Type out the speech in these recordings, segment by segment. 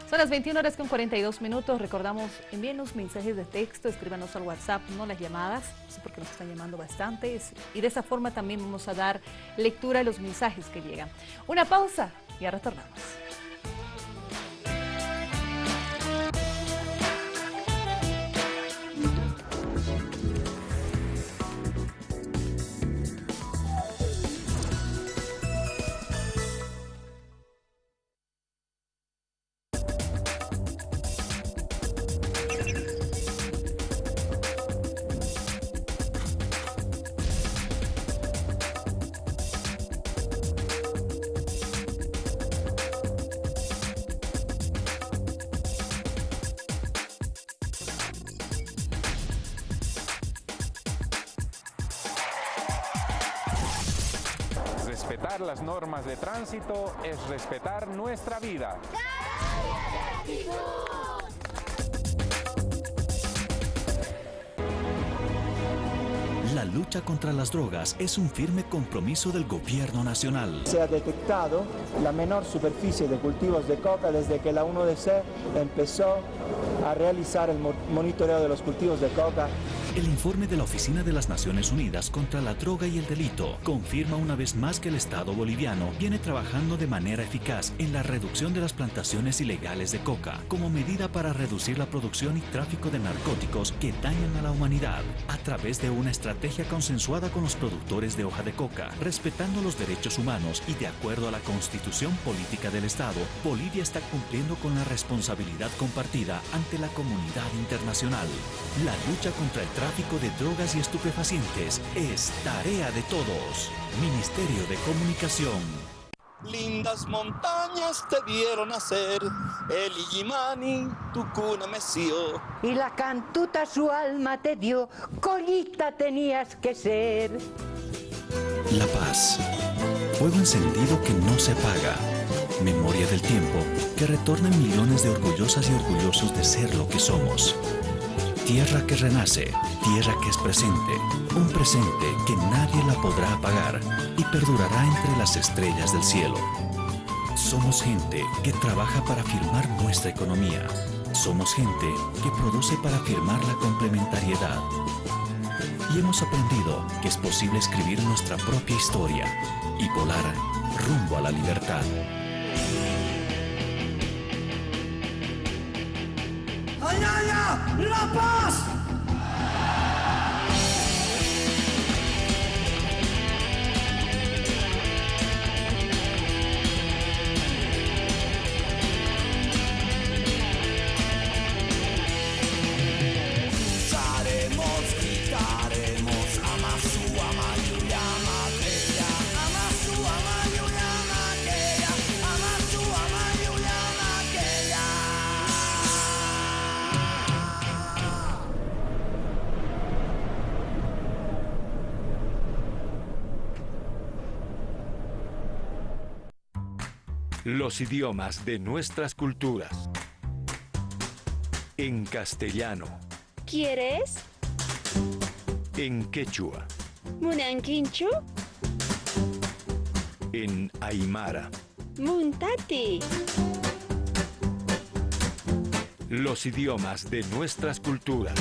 Son las 21 horas con 42 minutos. Recordamos, envíenos mensajes de texto, escríbanos al WhatsApp, no las llamadas, no sé por qué nos están llamando bastantes. Y de esa forma también vamos a dar lectura a los mensajes que llegan. Una pausa y ya retornamos. Respetar las normas de tránsito es respetar nuestra vida. La lucha contra las drogas es un firme compromiso del gobierno nacional. Se ha detectado la menor superficie de cultivos de coca desde que la UNODC empezó a realizar el monitoreo de los cultivos de coca. El informe de la Oficina de las Naciones Unidas contra la Droga y el Delito confirma una vez más que el Estado boliviano viene trabajando de manera eficaz en la reducción de las plantaciones ilegales de coca, como medida para reducir la producción y tráfico de narcóticos que dañan a la humanidad, a través de una estrategia consensuada con los productores de hoja de coca, respetando los derechos humanos y de acuerdo a la Constitución Política del Estado. Bolivia está cumpliendo con la responsabilidad compartida ante la comunidad internacional. La lucha contra el tráfico de drogas y estupefacientes es tarea de todos. Ministerio de Comunicación. Lindas montañas te vieron nacer, el Illimani tu cuna meció. Y la cantuta su alma te dio, colita tenías que ser. La paz. Fuego encendido que no se apaga. Memoria del tiempo que retorna en millones de orgullosas y orgullosos de ser lo que somos. Tierra que renace, tierra que es presente, un presente que nadie la podrá apagar y perdurará entre las estrellas del cielo. Somos gente que trabaja para firmar nuestra economía. Somos gente que produce para firmar la complementariedad. Y hemos aprendido que es posible escribir nuestra propia historia y volar rumbo a la libertad. ¡Ayaya! ¡La Paz! Los idiomas de nuestras culturas. En castellano. ¿Quieres? En quechua. Munanquinchu. En aymara. Muntati. Los idiomas de nuestras culturas.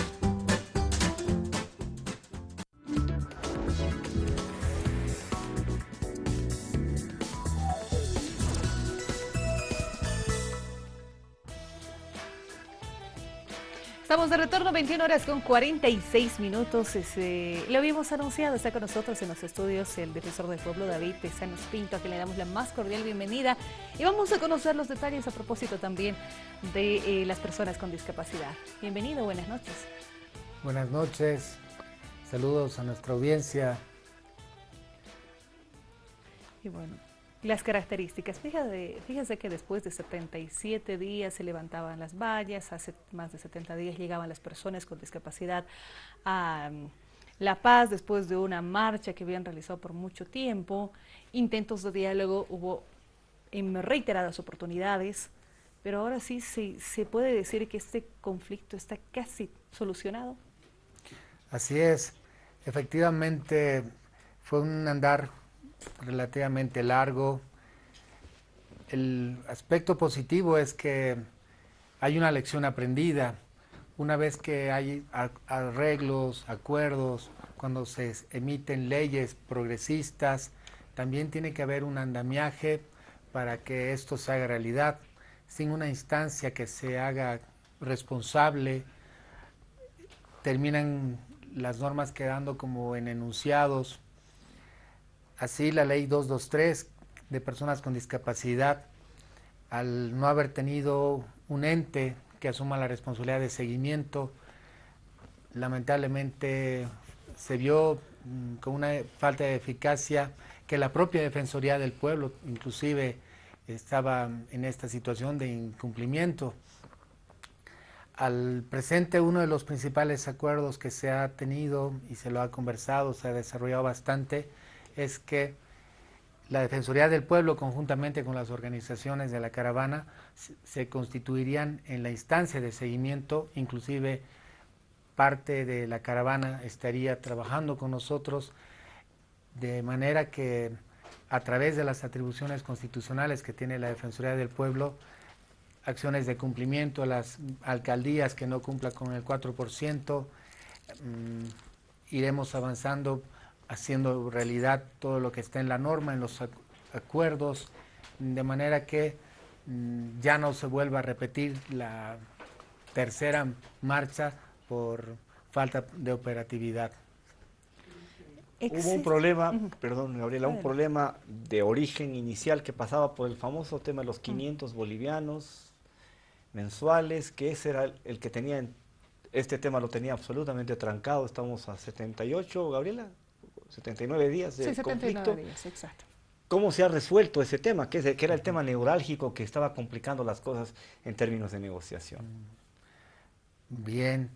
Estamos de retorno, 21 horas con 46 minutos. Lo habíamos anunciado, está con nosotros en los estudios el defensor del pueblo, David Tezanos Pinto, a quien le damos la más cordial bienvenida. Y vamos a conocer los detalles a propósito también de las personas con discapacidad. Bienvenido, buenas noches. Buenas noches, saludos a nuestra audiencia. Y bueno, las características, fíjese que después de 77 días se levantaban las vallas, hace más de 70 días llegaban las personas con discapacidad a La Paz después de una marcha que habían realizado por mucho tiempo, intentos de diálogo hubo en reiteradas oportunidades, pero ahora sí se puede decir que este conflicto está casi solucionado. Así es, efectivamente fue un andar relativamente largo. El aspecto positivo es que hay una lección aprendida. Una vez que hay arreglos, acuerdos, cuando se emiten leyes progresistas, también tiene que haber un andamiaje para que esto se haga realidad. Sin una instancia que se haga responsable, terminan las normas quedando como en enunciados. Así la ley 223 de personas con discapacidad, al no haber tenido un ente que asuma la responsabilidad de seguimiento, lamentablemente se vio con una falta de eficacia, que la propia Defensoría del Pueblo inclusive estaba en esta situación de incumplimiento. Al presente, uno de los principales acuerdos que se ha tenido y se lo ha conversado, se ha desarrollado bastante, es que la Defensoría del Pueblo, conjuntamente con las organizaciones de la caravana, se constituirían en la instancia de seguimiento. Inclusive parte de la caravana estaría trabajando con nosotros, de manera que a través de las atribuciones constitucionales que tiene la Defensoría del Pueblo, acciones de cumplimiento a las alcaldías que no cumplan con el 4%, iremos avanzando, haciendo realidad todo lo que está en la norma, en los acuerdos, de manera que ya no se vuelva a repetir la tercera marcha por falta de operatividad. Hubo un problema, perdón Gabriela, un problema de origen inicial que pasaba por el famoso tema de los 500 bolivianos mensuales, que ese era el que tenía, este tema lo tenía absolutamente trancado. Estamos a 78, Gabriela, 79 días de conflicto. 79 días, exacto. ¿Cómo se ha resuelto ese tema? Que era el tema neurálgico que estaba complicando las cosas en términos de negociación. Bien.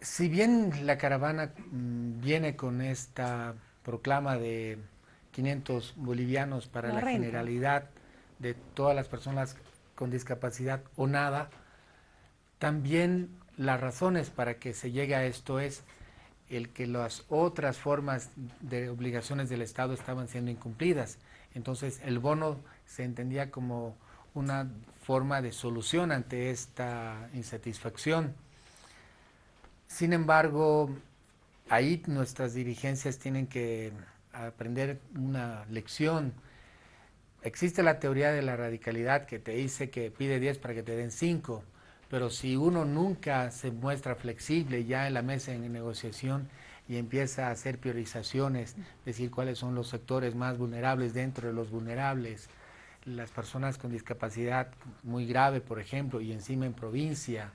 Si bien la caravana viene con esta proclama de 500 bolivianos para la generalidad de todas las personas con discapacidad o nada, también las razones para que se llegue a esto es el que las otras formas de obligaciones del Estado estaban siendo incumplidas. Entonces el bono se entendía como una forma de solución ante esta insatisfacción. Sin embargo, ahí nuestras dirigencias tienen que aprender una lección. Existe la teoría de la radicalidad que te dice que pide 10 para que te den 5, pero si uno nunca se muestra flexible ya en la mesa de negociación y empieza a hacer priorizaciones, decir cuáles son los sectores más vulnerables dentro de los vulnerables, las personas con discapacidad muy grave, por ejemplo, y encima en provincia,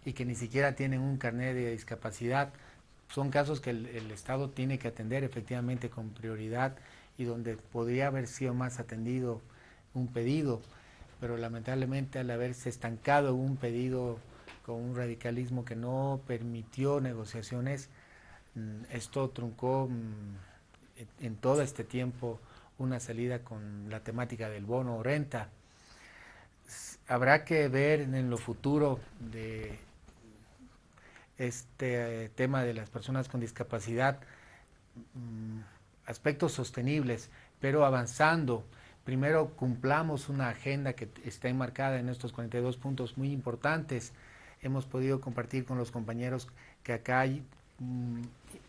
y que ni siquiera tienen un carnet de discapacidad, son casos que el Estado tiene que atender efectivamente con prioridad y donde podría haber sido más atendido un pedido, pero lamentablemente al haberse estancado un pedido con un radicalismo que no permitió negociaciones, esto truncó en todo este tiempo una salida con la temática del bono o renta. Habrá que ver en lo futuro de este tema de las personas con discapacidad, aspectos sostenibles, pero avanzando. Primero cumplamos una agenda que está enmarcada en estos 42 puntos muy importantes. Hemos podido compartir con los compañeros que acá hay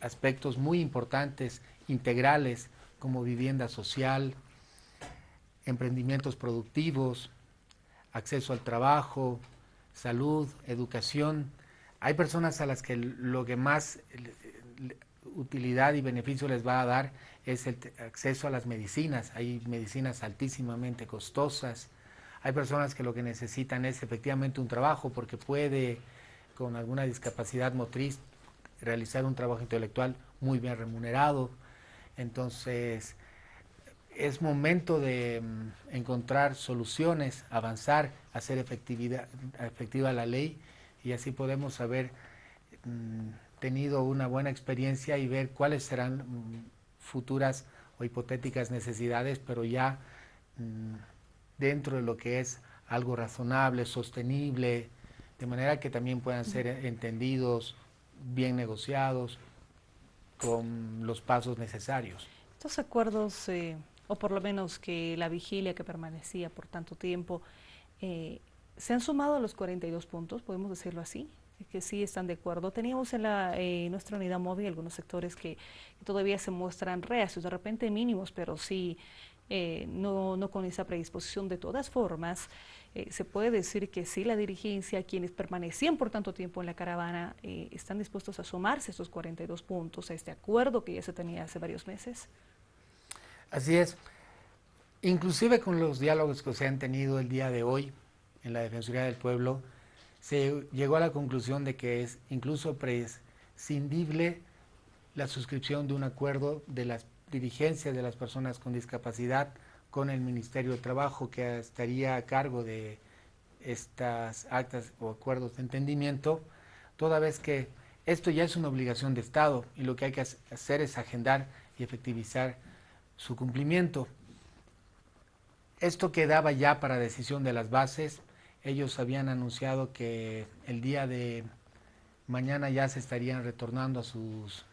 aspectos muy importantes, integrales, como vivienda social, emprendimientos productivos, acceso al trabajo, salud, educación. Hay personas a las que lo que más utilidad y beneficio les va a dar es el acceso a las medicinas. Hay medicinas altísimamente costosas. Hay personas que lo que necesitan es efectivamente un trabajo porque puede, con alguna discapacidad motriz, realizar un trabajo intelectual muy bien remunerado. Entonces, es momento de encontrar soluciones, avanzar, hacer efectiva la ley, y así podemos haber tenido una buena experiencia y ver cuáles serán futuras o hipotéticas necesidades, pero ya dentro de lo que es algo razonable, sostenible, de manera que también puedan ser entendidos, bien negociados, con los pasos necesarios. Estos acuerdos, o por lo menos que la vigilia que permanecía por tanto tiempo, se han sumado a los 42 puntos, podemos decirlo así, que sí están de acuerdo. Teníamos en nuestra unidad móvil algunos sectores que todavía se muestran reacios, de repente mínimos, pero sí no con esa predisposición. De todas formas, se puede decir que sí, la dirigencia, quienes permanecían por tanto tiempo en la caravana, están dispuestos a sumarse a estos 42 puntos, a este acuerdo que ya se tenía hace varios meses. Así es. Inclusive con los diálogos que se han tenido el día de hoy en la Defensoría del Pueblo, se llegó a la conclusión de que es incluso prescindible la suscripción de un acuerdo de las dirigencias de las personas con discapacidad con el Ministerio de Trabajo, que estaría a cargo de estas actas o acuerdos de entendimiento, toda vez que esto ya es una obligación de Estado y lo que hay que hacer es agendar y efectivizar su cumplimiento. Esto quedaba ya para decisión de las bases. Ellos habían anunciado que el día de mañana ya se estarían retornando a sus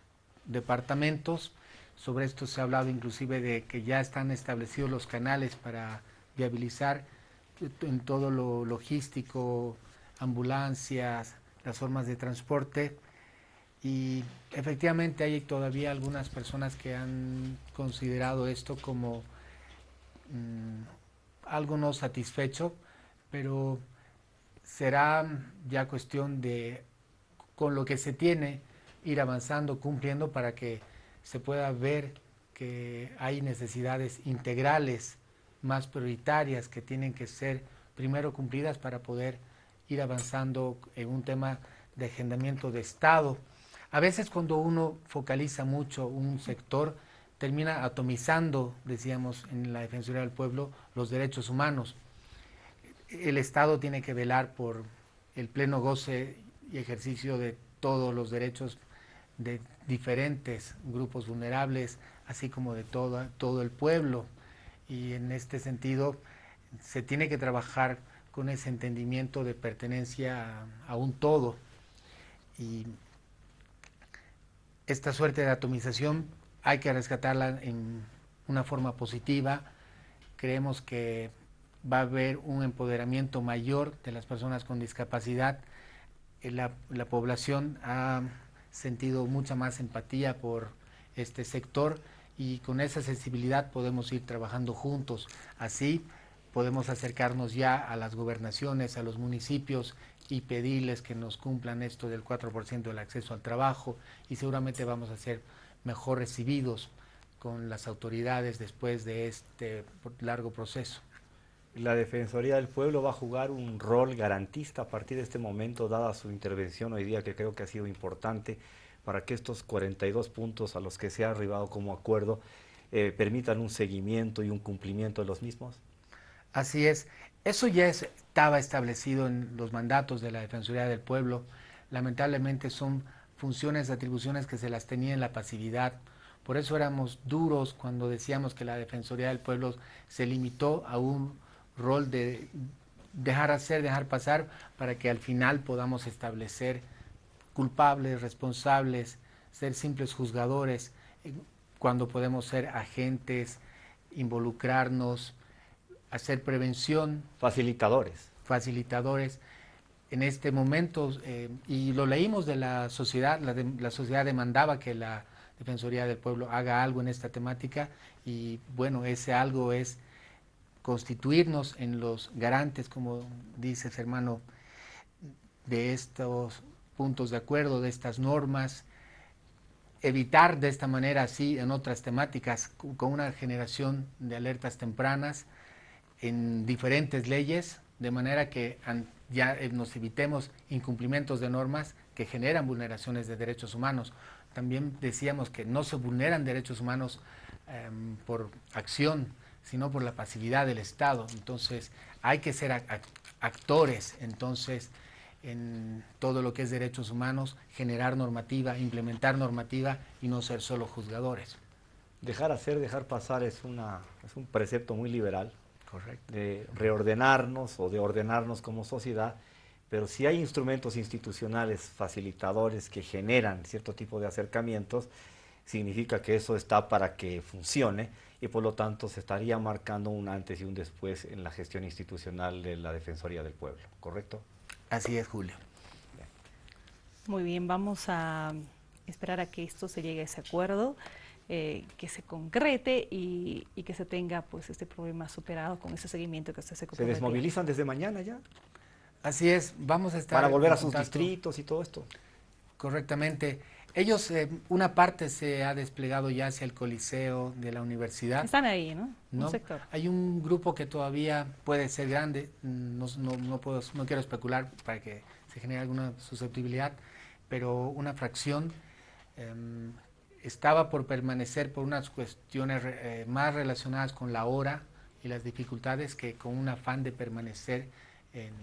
departamentos. Sobre esto se ha hablado inclusive de que ya están establecidos los canales para viabilizar en todo lo logístico, ambulancias, las formas de transporte. Y efectivamente hay todavía algunas personas que han considerado esto como algo no satisfecho, pero será ya cuestión de, con lo que se tiene, ir avanzando, cumpliendo para que se pueda ver que hay necesidades integrales más prioritarias que tienen que ser primero cumplidas para poder ir avanzando en un tema de agendamiento de Estado. A veces cuando uno focaliza mucho un sector, termina atomizando, decíamos en la Defensoría del Pueblo, los derechos humanos. El Estado tiene que velar por el pleno goce y ejercicio de todos los derechos de diferentes grupos vulnerables, así como de todo el pueblo. Y en este sentido se tiene que trabajar con ese entendimiento de pertenencia a un todo. Y esta suerte de atomización hay que rescatarla en una forma positiva. Creemos que va a haber un empoderamiento mayor de las personas con discapacidad. La población ha sentido mucha más empatía por este sector y con esa sensibilidad podemos ir trabajando juntos. Así podemos acercarnos ya a las gobernaciones, a los municipios y pedirles que nos cumplan esto del 4% del acceso al trabajo, y seguramente vamos a ser mejor recibidos con las autoridades después de este largo proceso. La Defensoría del Pueblo va a jugar un rol garantista a partir de este momento, dada su intervención hoy día, que creo que ha sido importante para que estos 42 puntos a los que se ha arribado como acuerdo permitan un seguimiento y un cumplimiento de los mismos. Así es. Eso ya estaba establecido en los mandatos de la Defensoría del Pueblo. Lamentablemente son funciones, atribuciones que se las tenía en la pasividad. Por eso éramos duros cuando decíamos que la Defensoría del Pueblo se limitó a un rol de dejar hacer, dejar pasar, para que al final podamos establecer culpables, responsables, ser simples juzgadores, cuando podemos ser agentes, involucrarnos, hacer prevención. Facilitadores. Facilitadores. En este momento, y lo leímos de la sociedad, la sociedad demandaba que la Defensoría del Pueblo haga algo en esta temática, y bueno, ese algo es constituirnos en los garantes, como dices, hermano, de estos puntos de acuerdo, de estas normas, evitar de esta manera así en otras temáticas, con una generación de alertas tempranas en diferentes leyes, de manera que ya nos evitemos incumplimientos de normas que generan vulneraciones de derechos humanos. También decíamos que no se vulneran derechos humanos por acción, sino por la pasividad del Estado. Entonces hay que ser actores, entonces, en todo lo que es derechos humanos, generar normativa, implementar normativa y no ser solo juzgadores. Dejar hacer, dejar pasar es un precepto muy liberal. Correcto. De reordenarnos o de ordenarnos como sociedad, pero si hay instrumentos institucionales facilitadores que generan cierto tipo de acercamientos, significa que eso está para que funcione y por lo tanto se estaría marcando un antes y un después en la gestión institucional de la Defensoría del Pueblo, ¿correcto? Así es, Julio. Muy bien, vamos a esperar a que esto se llegue a ese acuerdo, que se concrete y que se tenga pues este problema superado con ese seguimiento que usted se comprometió. ¿Se desmovilizan desde mañana ya? Así es, vamos a estar... Para volver a sus distritos y todo esto. Correctamente. Ellos, una parte se ha desplegado ya hacia el Coliseo de la universidad. Están ahí, ¿no? ¿No? Un sector. Hay un grupo que todavía puede ser grande, no quiero especular para que se genere alguna susceptibilidad, pero una fracción estaba por permanecer por unas cuestiones más relacionadas con la hora y las dificultades que con un afán de permanecer en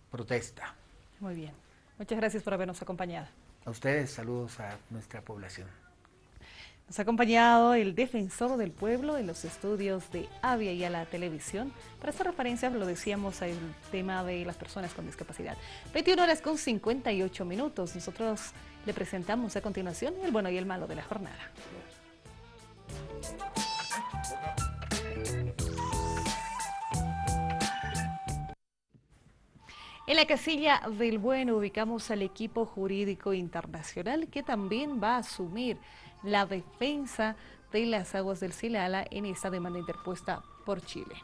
protesta. Muy bien. Muchas gracias por habernos acompañado. A ustedes, saludos a nuestra población. Nos ha acompañado el defensor del pueblo de los estudios de Avia y a la televisión. Para esta referencia lo decíamos al tema de las personas con discapacidad. 21:58. Nosotros le presentamos a continuación el bueno y el malo de la jornada. En la casilla del bueno ubicamos al equipo jurídico internacional que también va a asumir la defensa de las aguas del Silala en esta demanda interpuesta por Chile.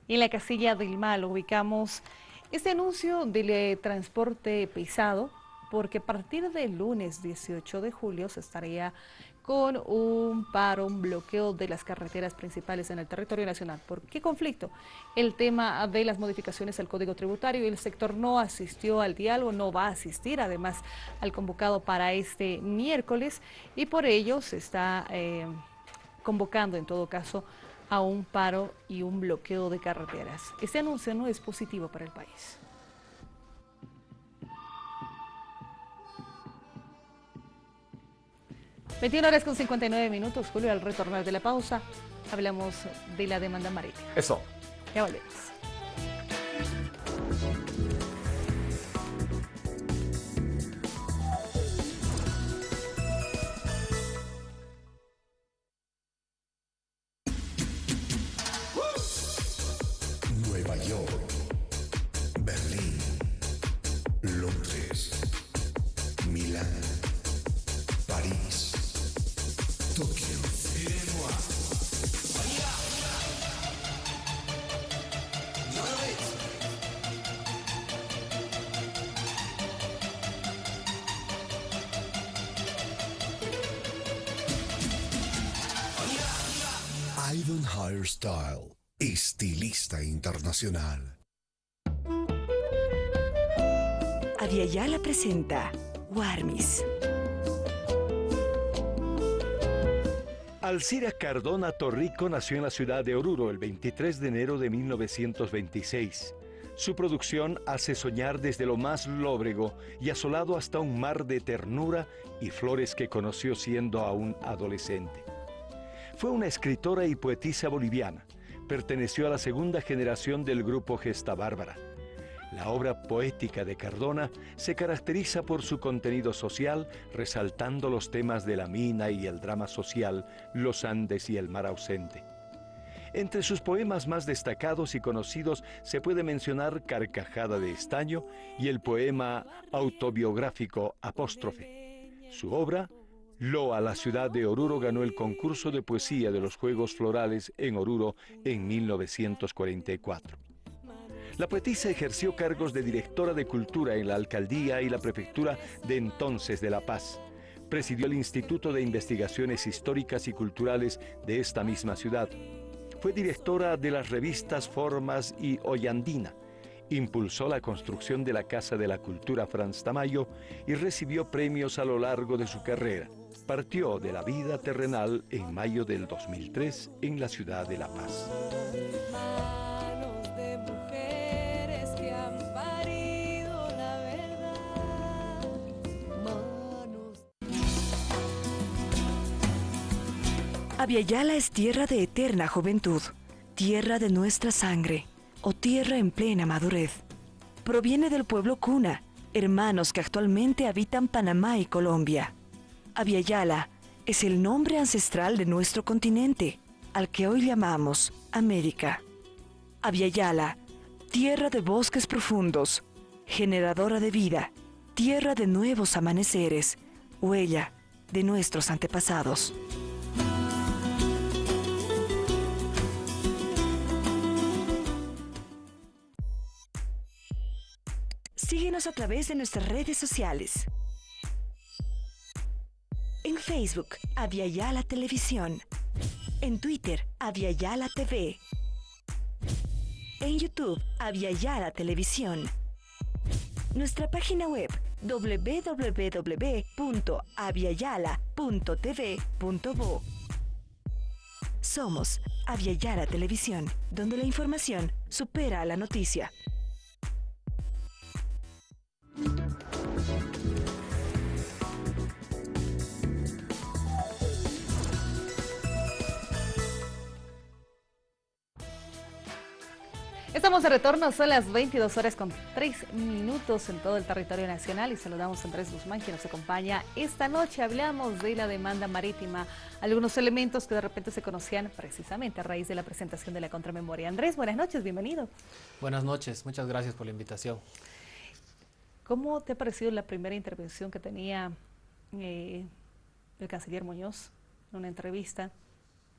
En la casilla del mal ubicamos este anuncio del transporte pesado, porque a partir del lunes 18 de julio se estaría con un paro, un bloqueo de las carreteras principales en el territorio nacional. ¿Por qué conflicto? El tema de las modificaciones al Código Tributario, y el sector no asistió al diálogo, no va a asistir además al convocado para este miércoles, y por ello se está convocando en todo caso a un paro y un bloqueo de carreteras. Este anuncio no es positivo para el país. (21:59), Julio. Al retornar de la pausa, hablamos de la demanda marítima. Eso. Ya volvemos. Nueva York, Berlín, Londres, Milán, París, Tokio. Aydon Hairstyle, estilista internacional. Aviala presenta Warmis. Alcira Cardona Torrico nació en la ciudad de Oruro el 23 de enero de 1926. Su producción hace soñar desde lo más lóbrego y asolado hasta un mar de ternura y flores que conoció siendo aún adolescente. Fue una escritora y poetisa boliviana. Perteneció a la segunda generación del grupo Gesta Bárbara. La obra poética de Cardona se caracteriza por su contenido social, resaltando los temas de la mina y el drama social, los Andes y el mar ausente. Entre sus poemas más destacados y conocidos se puede mencionar Carcajada de Estaño y el poema autobiográfico Apóstrofe. Su obra, Loa, la ciudad de Oruro, ganó el concurso de poesía de los Juegos Florales en Oruro en 1944. La poetisa ejerció cargos de directora de cultura en la alcaldía y la prefectura de entonces de La Paz. Presidió el Instituto de Investigaciones Históricas y Culturales de esta misma ciudad. Fue directora de las revistas Formas y Hollandina. Impulsó la construcción de la Casa de la Cultura Franz Tamayo y recibió premios a lo largo de su carrera. Partió de la vida terrenal en mayo del 2003 en la ciudad de La Paz. Aviala es tierra de eterna juventud, tierra de nuestra sangre o tierra en plena madurez. Proviene del pueblo cuna, hermanos que actualmente habitan Panamá y Colombia. Abya es el nombre ancestral de nuestro continente, al que hoy llamamos América. Abya, tierra de bosques profundos, generadora de vida, tierra de nuevos amaneceres, huella de nuestros antepasados. Síguenos a través de nuestras redes sociales. En Facebook, Abya Televisión. En Twitter, Abya TV. En YouTube, Abya Televisión. Nuestra página web, www.abyayala.tv.bo. Somos Abya Televisión, donde la información supera a la noticia. Estamos de retorno, son las 22 horas con 3 minutos en todo el territorio nacional y saludamos a Andrés Guzmán, quien nos acompaña esta noche. Hablamos de la demanda marítima, algunos elementos que de repente se conocían precisamente a raíz de la presentación de la contramemoria. Andrés, buenas noches, bienvenido. Buenas noches, muchas gracias por la invitación. ¿Cómo te ha parecido la primera intervención que tenía el canciller Muñoz en una entrevista?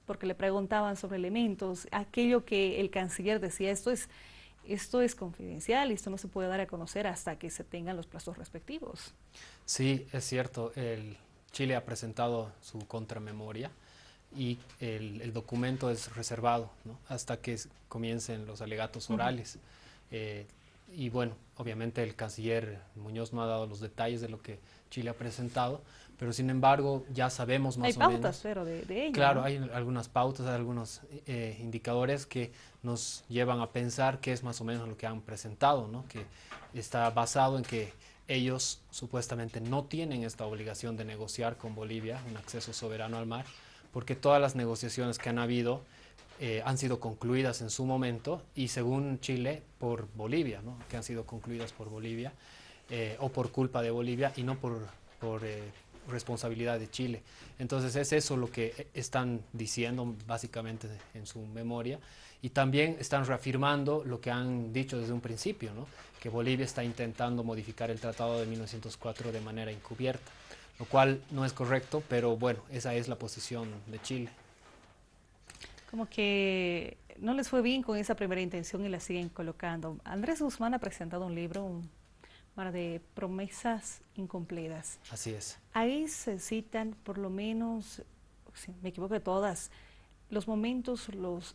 Porque le preguntaban sobre elementos, aquello que el canciller decía, esto es confidencial y esto no se puede dar a conocer hasta que se tengan los plazos respectivos. Sí, es cierto, Chile ha presentado su contramemoria y el documento es reservado, ¿no?, hasta que comiencen los alegatos orales. Y bueno, obviamente el canciller Muñoz no ha dado los detalles de lo que Chile ha presentado, pero sin embargo ya sabemos más o menos. Hay pautas, pero de ello. Claro, ¿no? Hay algunas pautas, hay algunos indicadores que nos llevan a pensar que es más o menos lo que han presentado, ¿no?, que está basado en que ellos supuestamente no tienen esta obligación de negociar con Bolivia un acceso soberano al mar, porque todas las negociaciones que han habido han sido concluidas en su momento y según Chile por Bolivia, ¿no?, que han sido concluidas por Bolivia o por culpa de Bolivia y no por responsabilidad de Chile. Entonces es eso lo que están diciendo básicamente en su memoria y también están reafirmando lo que han dicho desde un principio, ¿no?, que Bolivia está intentando modificar el Tratado de 1904 de manera encubierta, lo cual no es correcto, pero bueno, esa es la posición de Chile. Como que no les fue bien con esa primera intención y la siguen colocando. Andrés Guzmán ha presentado un libro, un mar de promesas incumplidas. Así es. Ahí se citan por lo menos, si me equivoco de todas, los momentos, los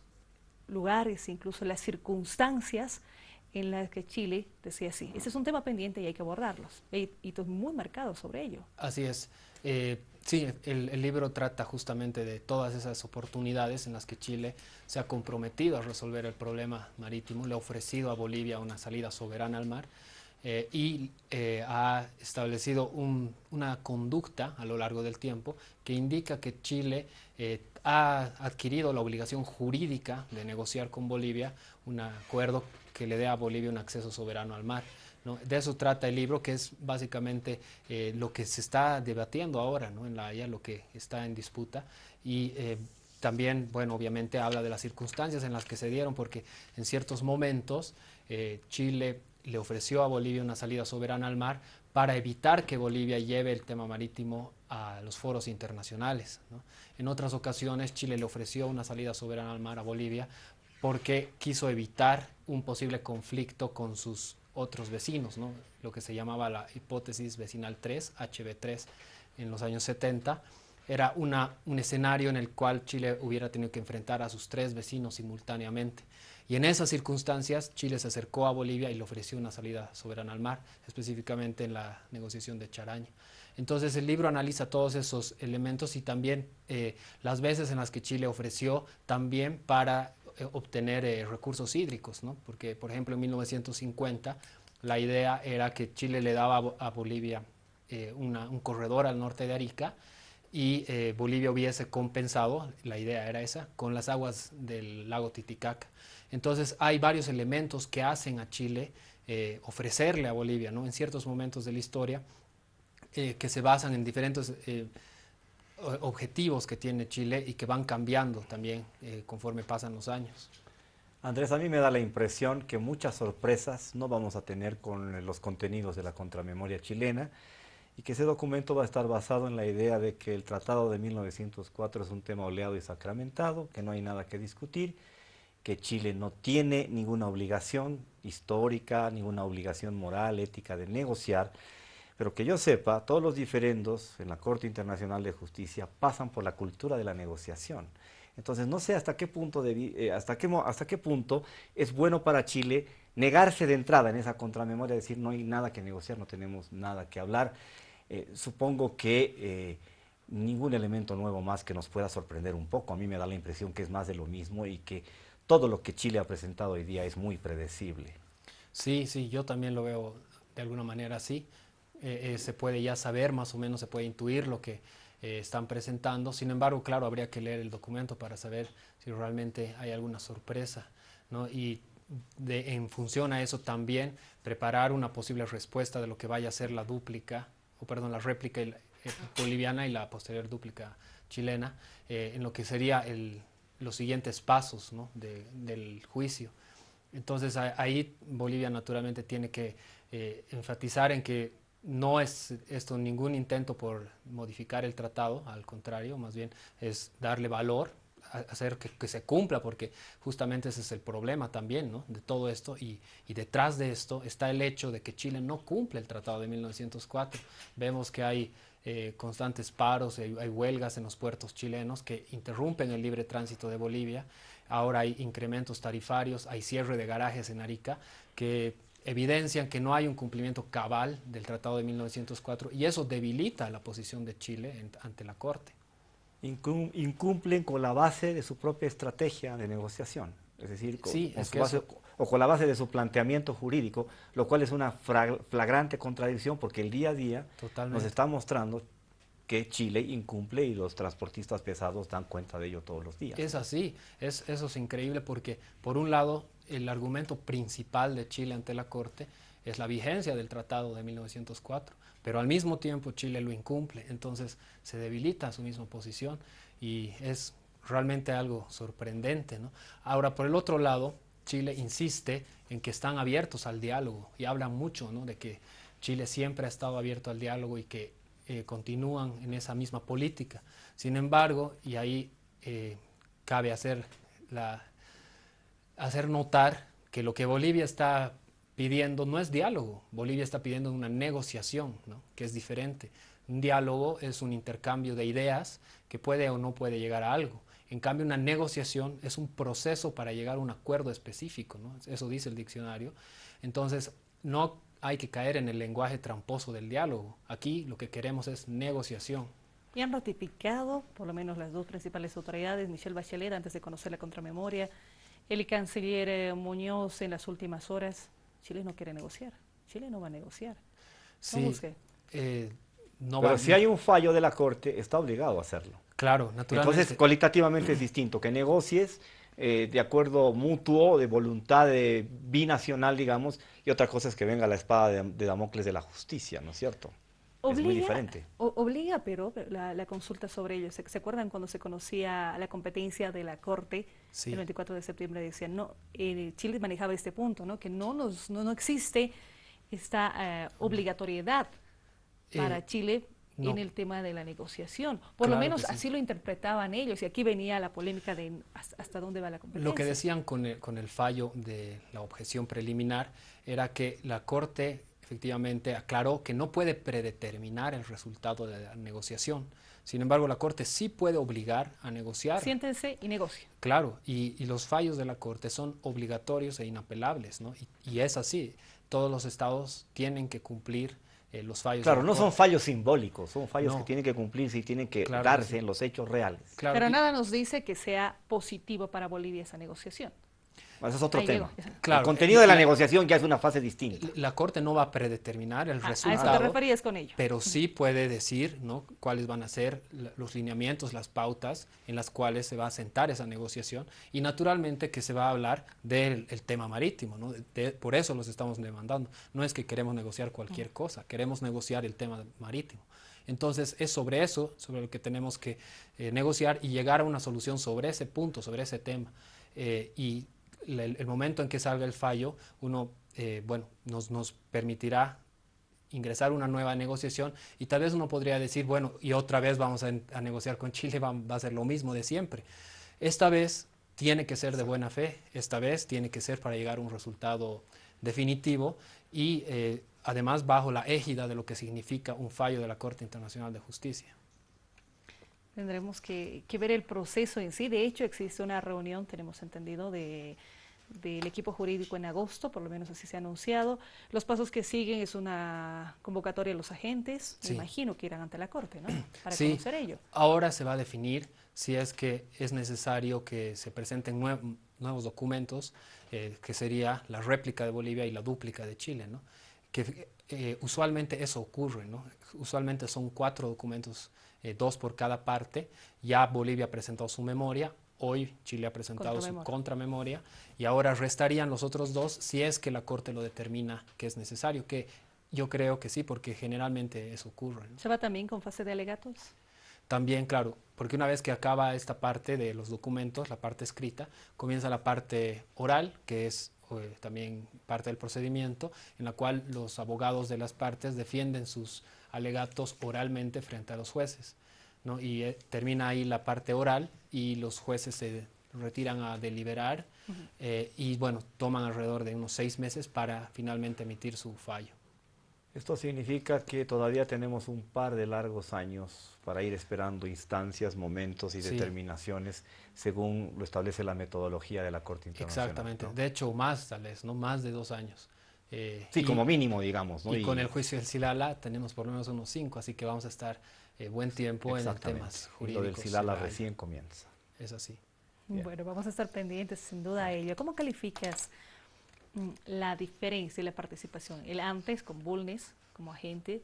lugares, incluso las circunstancias en las que Chile decía sí. Ese es un tema pendiente y hay que abordarlos. Hay hitos muy marcados sobre ello. Así es. Sí, el libro trata justamente de todas esas oportunidades en las que Chile se ha comprometido a resolver el problema marítimo, le ha ofrecido a Bolivia una salida soberana al mar y ha establecido una conducta a lo largo del tiempo que indica que Chile ha adquirido la obligación jurídica de negociar con Bolivia un acuerdo que le dé a Bolivia un acceso soberano al mar, ¿no? De eso trata el libro, que es básicamente lo que se está debatiendo ahora, ¿no?, en La Haya, lo que está en disputa y también, bueno, obviamente habla de las circunstancias en las que se dieron, porque en ciertos momentos Chile le ofreció a Bolivia una salida soberana al mar para evitar que Bolivia lleve el tema marítimo a los foros internacionales, ¿no? En otras ocasiones Chile le ofreció una salida soberana al mar a Bolivia porque quiso evitar un posible conflicto con sus otros vecinos, ¿no?, lo que se llamaba la hipótesis vecinal 3, HB3, en los años 70. Era un escenario en el cual Chile hubiera tenido que enfrentar a sus 3 vecinos simultáneamente. Y en esas circunstancias Chile se acercó a Bolivia y le ofreció una salida soberana al mar, específicamente en la negociación de Charaña. Entonces el libro analiza todos esos elementos y también las veces en las que Chile ofreció también para obtener recursos hídricos, ¿no?, porque por ejemplo en 1950 la idea era que Chile le daba a Bolivia un corredor al norte de Arica y Bolivia hubiese compensado, la idea era esa, con las aguas del lago Titicaca. Entonces hay varios elementos que hacen a Chile ofrecerle a Bolivia, ¿no? En ciertos momentos de la historia que se basan en diferentes objetivos que tiene Chile y que van cambiando también conforme pasan los años. Andrés, a mí me da la impresión que muchas sorpresas no vamos a tener con los contenidos de la contramemoria chilena y que ese documento va a estar basado en la idea de que el Tratado de 1904 es un tema oleado y sacramentado, que no hay nada que discutir, que Chile no tiene ninguna obligación histórica, ninguna obligación moral, ética de negociar, pero que yo sepa, todos los diferendos en la Corte Internacional de Justicia pasan por la cultura de la negociación. Entonces, no sé hasta qué punto es bueno para Chile negarse de entrada en esa contramemoria, decir no hay nada que negociar, no tenemos nada que hablar. Supongo que ningún elemento nuevo más que nos pueda sorprender un poco. A mí me da la impresión que es más de lo mismo y que todo lo que Chile ha presentado hoy día es muy predecible. Sí, sí, yo también lo veo de alguna manera así. Se puede ya saber, más o menos se puede intuir lo que están presentando. Sin embargo, claro, habría que leer el documento para saber si realmente hay alguna sorpresa, ¿no? Y en función a eso también preparar una posible respuesta de lo que vaya a ser la réplica boliviana y la posterior dúplica chilena, en lo que sería los siguientes pasos, ¿no? del juicio. Entonces ahí Bolivia naturalmente tiene que enfatizar en que no es esto ningún intento por modificar el tratado, al contrario, más bien es darle valor, hacer que se cumpla, porque justamente ese es el problema también, ¿no? De todo esto, y detrás de esto está el hecho de que Chile no cumple el tratado de 1904. Vemos que hay constantes paros, hay huelgas en los puertos chilenos que interrumpen el libre tránsito de Bolivia. Ahora hay incrementos tarifarios, hay cierre de garajes en Arica que evidencian que no hay un cumplimiento cabal del Tratado de 1904 y eso debilita la posición de Chile ante la Corte. Incumplen con la base de su propia estrategia de negociación, es decir, con la base de su planteamiento jurídico, lo cual es una flagrante contradicción porque el día a día nos está mostrando que Chile incumple y los transportistas pesados dan cuenta de ello todos los días. Es así, eso es increíble porque por un lado el argumento principal de Chile ante la Corte es la vigencia del Tratado de 1904, pero al mismo tiempo Chile lo incumple, entonces se debilita su misma posición y es realmente algo sorprendente, ¿no? Ahora, por el otro lado, Chile insiste en que están abiertos al diálogo y hablan mucho, ¿no? De que Chile siempre ha estado abierto al diálogo y que continúan en esa misma política. Sin embargo, y ahí cabe hacer notar que lo que Bolivia está pidiendo no es diálogo, Bolivia está pidiendo una negociación, ¿no? Que es diferente. Un diálogo es un intercambio de ideas que puede o no puede llegar a algo. En cambio, una negociación es un proceso para llegar a un acuerdo específico, ¿no? Eso dice el diccionario. Entonces, no hay que caer en el lenguaje tramposo del diálogo. Aquí lo que queremos es negociación. Y han ratificado, por lo menos las dos principales autoridades, Michelle Bachelet, antes de conocer la contramemoria, el canciller Muñoz en las últimas horas. Chile no quiere negociar. Chile no va a negociar. Sí, pero si hay un fallo de la Corte, está obligado a hacerlo. Claro, naturalmente. Entonces, cualitativamente es distinto, que negocies de acuerdo mutuo, de voluntad binacional, digamos, y otra cosa es que venga la espada de Damocles de la justicia, ¿no es cierto? Es muy diferente. Obliga, pero la consulta sobre ello. ¿Se acuerdan cuando se conocía la competencia de la Corte? Sí. El 24 de septiembre decían, no, Chile manejaba este punto, ¿no? Que no existe esta obligatoriedad para Chile en el tema de la negociación. Por lo menos así lo interpretaban ellos, y aquí venía la polémica de hasta dónde va la competencia. Lo que decían con el fallo de la objeción preliminar era que la Corte efectivamente aclaró que no puede predeterminar el resultado de la negociación. Sin embargo, la Corte sí puede obligar a negociar. Siéntense y negocien. Claro, y los fallos de la Corte son obligatorios e inapelables, ¿no? Y es así, todos los estados tienen que cumplir los fallos. Claro, no son fallos simbólicos, son fallos que tienen que cumplirse y tienen que darse en los hechos reales. Claro, pero nada nos dice que sea positivo para Bolivia esa negociación. Ese es otro tema. Claro, el contenido de la negociación ya es una fase distinta. La Corte no va a predeterminar el resultado. A eso te referías con ello. Pero sí puede decir, ¿no?, cuáles van a ser los lineamientos, las pautas en las cuales se va a sentar esa negociación, y naturalmente que se va a hablar del tema marítimo, ¿no? Por eso los estamos demandando. No es que queremos negociar cualquier cosa, queremos negociar el tema marítimo. Entonces es sobre eso, sobre lo que tenemos que negociar y llegar a una solución sobre ese punto, sobre ese tema. Y el momento en que salga el fallo, nos permitirá ingresar una nueva negociación, y tal vez uno podría decir, bueno, y otra vez vamos a negociar con Chile, va a ser lo mismo de siempre. Esta vez tiene que ser de buena fe, esta vez tiene que ser para llegar a un resultado definitivo y además bajo la égida de lo que significa un fallo de la Corte Internacional de Justicia. Tendremos que ver el proceso en sí. De hecho, existe una reunión, tenemos entendido, del equipo jurídico en agosto, por lo menos así se ha anunciado. Los pasos que siguen es una convocatoria a los agentes, sí. Me imagino que irán ante la Corte, ¿no?, para sí. conocer ello. Ahora se va a definir si es que es necesario que se presenten nuevos documentos, que sería la réplica de Bolivia y la dúplica de Chile, ¿no? Que usualmente eso ocurre, ¿no? Usualmente son 4 documentos, 2 por cada parte. Ya Bolivia ha presentado su memoria, hoy Chile ha presentado su contramemoria, y ahora restarían los otros 2 si es que la Corte lo determina que es necesario, que yo creo que sí, porque generalmente eso ocurre, ¿no? ¿Se va también con fase de alegatos? También, claro, porque una vez que acaba esta parte de los documentos, la parte escrita, comienza la parte oral, que es también parte del procedimiento, en la cual los abogados de las partes defienden sus alegatos oralmente frente a los jueces, ¿no? Y termina ahí la parte oral y los jueces se retiran a deliberar y bueno, toman alrededor de unos 6 meses para finalmente emitir su fallo. Esto significa que todavía tenemos un par de largos años para ir esperando instancias, momentos y determinaciones según lo establece la metodología de la Corte Internacional. Exactamente, ¿no? De hecho más tal vez, ¿no?, más de 2 años. Sí, como mínimo, digamos, ¿no? Y con el juicio del Silala tenemos por lo menos unos 5, así que vamos a estar buen tiempo en temas jurídicos. Y lo del Silala recién comienza. Es así. Bien. Bueno, vamos a estar pendientes sin duda a ello. ¿Cómo calificas la diferencia y la participación? El antes con Bulnes como agente,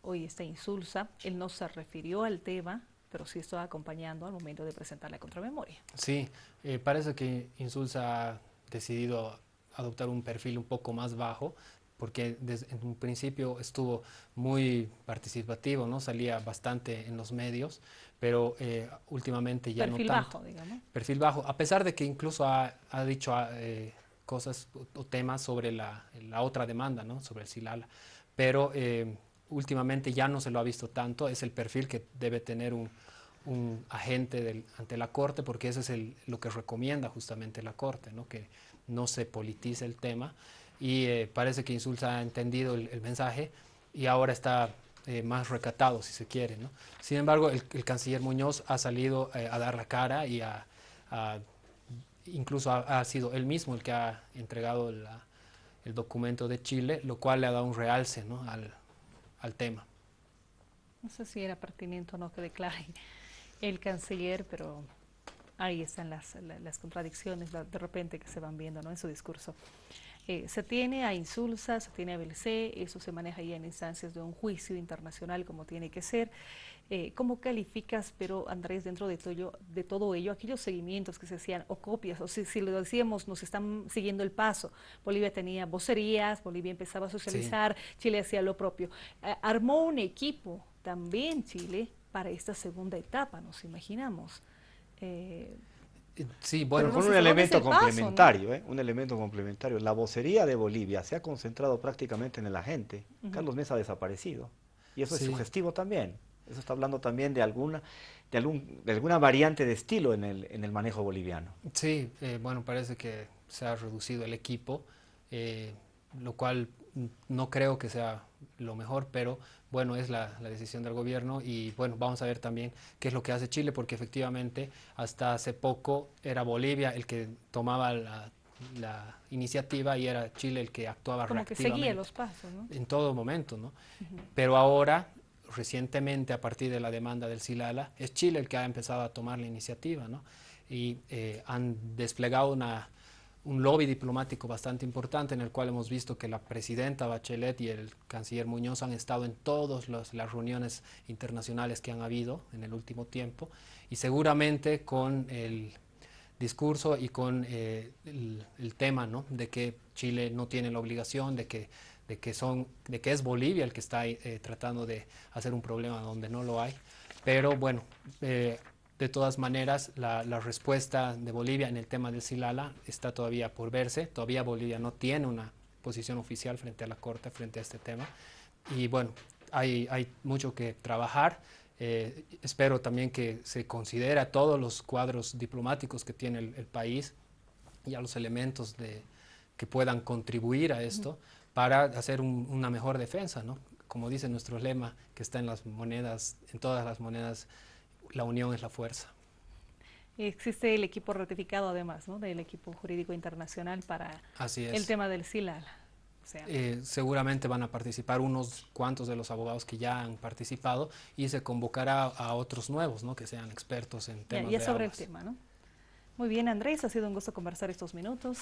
hoy está Insulza, él no se refirió al tema, pero sí está acompañando al momento de presentar la contramemoria. Sí, parece que Insulza ha decidido adoptar un perfil un poco más bajo, porque desde en un principio estuvo muy participativo, ¿no? Salía bastante en los medios, pero últimamente ya no tanto. Perfil bajo, digamos. Perfil bajo, a pesar de que incluso ha dicho cosas o temas sobre la otra demanda, ¿no?, sobre el Silala, pero últimamente ya no se lo ha visto tanto. Es el perfil que debe tener un agente ante la Corte, porque eso es lo que recomienda justamente la Corte, ¿no?, que no se politice el tema, y parece que Insulza ha entendido el mensaje y ahora está más recatado, si se quiere, ¿no? Sin embargo, el canciller Muñoz ha salido a dar la cara y incluso ha sido él mismo el que ha entregado el documento de Chile, lo cual le ha dado un realce, ¿no?, al tema. No sé si era pertinente o no que declare el canciller, pero ahí están las contradicciones de repente que se van viendo, ¿no?, en su discurso. Se tiene a Insulza, se tiene a Belcé, eso se maneja ya en instancias de un juicio internacional como tiene que ser. ¿Cómo calificas, pero Andrés, dentro de todo ello, aquellos seguimientos que se hacían o copias, o si lo decíamos, nos están siguiendo el paso? Bolivia tenía vocerías, Bolivia empezaba a socializar, sí. Chile hacía lo propio. Armó un equipo también Chile para esta segunda etapa, nos imaginamos. Sí, bueno, con un elemento complementario, paso, ¿no? Un elemento complementario. La vocería de Bolivia se ha concentrado prácticamente en el agente. Carlos Mesa ha desaparecido. Y eso es sugestivo también. Eso está hablando también de alguna variante de estilo en el manejo boliviano. Sí, bueno, parece que se ha reducido el equipo, lo cual no creo que sea lo mejor, pero bueno, es la decisión del gobierno y bueno, vamos a ver también qué es lo que hace Chile, porque efectivamente hasta hace poco era Bolivia el que tomaba la iniciativa y era Chile el que actuaba como reactivamente. Como que seguía los pasos, ¿no? En todo momento, ¿no? Pero ahora, recientemente, a partir de la demanda del Silala, es Chile el que ha empezado a tomar la iniciativa, ¿no? y han desplegado un lobby diplomático bastante importante, en el cual hemos visto que la presidenta Bachelet y el canciller Muñoz han estado en todas las reuniones internacionales que han habido en el último tiempo, y seguramente con el discurso y con el tema, ¿no?, de que Chile no tiene la obligación, de que es Bolivia el que está tratando de hacer un problema donde no lo hay. Pero bueno, de todas maneras, la respuesta de Bolivia en el tema del Silala está todavía por verse. Todavía Bolivia no tiene una posición oficial frente a la Corte, frente a este tema. Y bueno, hay mucho que trabajar. Espero también que se considere a todos los cuadros diplomáticos que tiene el país y a los elementos que puedan contribuir a esto para hacer una mejor defensa, ¿no? Como dice nuestro lema, que está en las monedas, en todas las monedas, la unión es la fuerza. Existe el equipo ratificado además, ¿no?, del equipo jurídico internacional para el tema del Silala. O sea, seguramente van a participar unos cuantos de los abogados que ya han participado y se convocará a otros nuevos, ¿no?, que sean expertos en temas de sobre aguas. el tema, ¿no? Muy bien, Andrés, ha sido un gusto conversar estos minutos.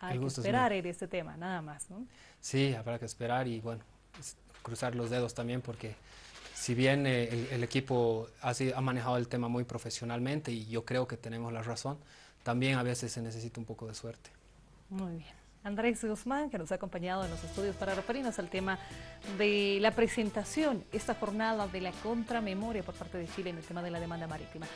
Hay que gusto esperar en este tema, nada más, ¿no? Sí, habrá que esperar y bueno, cruzar los dedos también, porque si bien el equipo ha manejado el tema muy profesionalmente y yo creo que tenemos la razón, también a veces se necesita un poco de suerte. Muy bien. Andrés Guzmán, que nos ha acompañado en los estudios para referirnos al tema de la presentación, esta jornada de la contramemoria por parte de Chile en el tema de la demanda marítima.